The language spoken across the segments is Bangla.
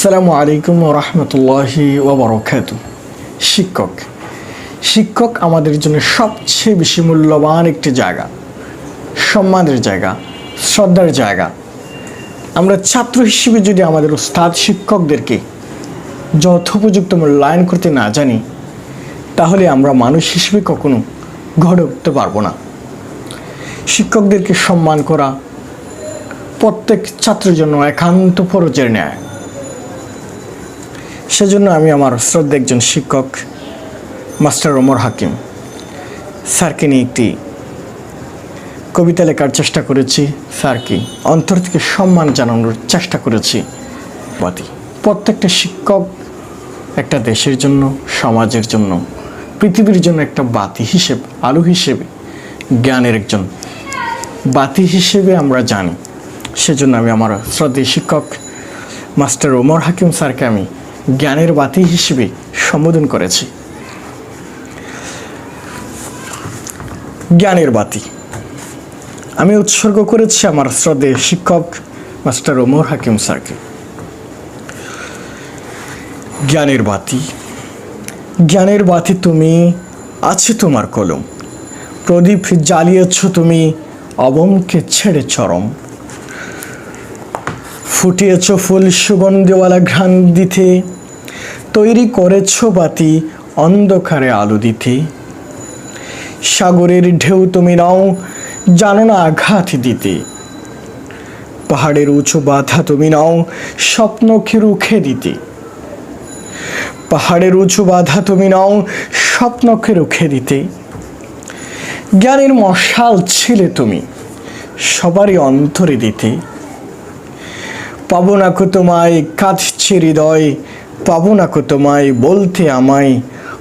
আসসালামু আলাইকুম ওয়া রাহমাতুল্লাহি ওয়া বারাকাতুহু। শিক্ষক আমাদের জন্য সবচেয়ে বেশি মূল্যবান একটি জায়গা, সম্মানের জায়গা, শ্রদ্ধার জায়গা। আমরা ছাত্র হিসেবে যদি আমাদের উস্তাদ শিক্ষকদেরকে যথোপযুক্ত মূল্যায়ন করতে না জানি, তাহলে আমরা মানুষ হিসেবে কখনো গড়ে উঠতে পারবো না। শিক্ষকদেরকে সম্মান করা প্রত্যেক ছাত্রের জন্য একান্ত ফরজের ন্যায়। সেজন্য আমি আমার শ্রদ্ধা একজন শিক্ষক মাস্টার ওমর হাকিম স্যারকে নিয়ে একটি কবিতা লেখার চেষ্টা করেছি। স্যারকে অন্তর থেকে সম্মান জানানোর চেষ্টা করেছি। প্রত্যেকটা শিক্ষক একটা দেশের জন্য, সমাজের জন্য, পৃথিবীর জন্য একটা বাতি হিসেবে, আলো হিসেবে, জ্ঞানের একজন বাতি হিসেবে আমরা জানি। সেজন্য আমি আমার শ্রদ্ধেয় শিক্ষক মাস্টার ওমর হাকিম স্যারকে আমি জ্ঞানের বাতি হিসেবে সম্বোধন করেছি। জ্ঞানের বাতি আমি উৎসর্গ করেছি আমার শ্রদ্ধেয় শিক্ষক মাস্টার ওমর হাকিম স্যারকে। জ্ঞানের বাতি, জ্ঞানের বাতি তুমি, আছে তোমার কলম, প্রদীপ জ্বালিয়েছ তুমি, অবমকে ছেড়ে চরম, ফুটিয়েছ ফুল সুগন্ধওয়ালা ঘ্রাণ দিতে, তৈরি করেছ বাতি অন্ধকারে আলো দিতে। সাগরের ঢেউ তুমি নাও, জানো না আঘাত দিতে, পাহাড়ের উঁচু বাধা তুমি নাও, স্বপ্নকে রুখে দিতে। পাহাড়ের উঁচু বাধা তুমি নাও, স্বপ্নকে রুখে দিতে। জ্ঞানের মশাল ছিলে তুমি, সবারই অন্তরে দিতে। পাবো না কো তোমায় কাঁদছে হৃদয়, পাবো না কো তোমায় বলতে আমায়,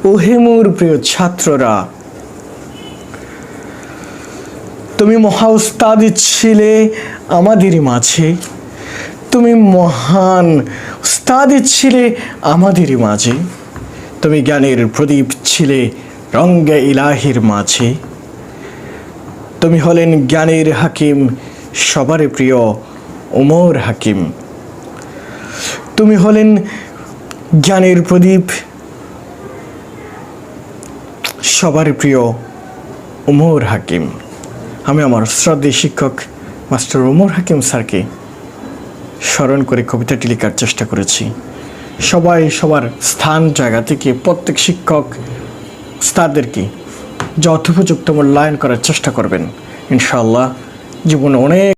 ওহে মোর প্রিয় ছাত্ররা। তুমি মহা উস্তাদ ছিলে আমাদেরই মাঝে, তুমি মহান উস্তাদ ছিলে আমাদেরই মাঝে। তুমি জ্ঞানের প্রদীপ ছিলে রঙ্গে ইলাহির মাঝে। তুমি হলেন জ্ঞানের হাকিম, সবার প্রিয় ওমর হাকিম। তুমি হলেন জ্ঞানের প্রদীপ, সবার প্রিয় ওমর হাকিম। আমি আমার শ্রদ্ধেয় শিক্ষক মাস্টার ওমর হাকিম স্যারকে স্মরণ করে কবিতাটি লেখার চেষ্টা করেছি। সবাই সবার স্থান জায়গা থেকে প্রত্যেক শিক্ষক উস্তাদদেরকে যথোপযুক্ত মূল্যায়ন করার চেষ্টা করবেন। ইনশাআল্লাহ জীবনে অনেক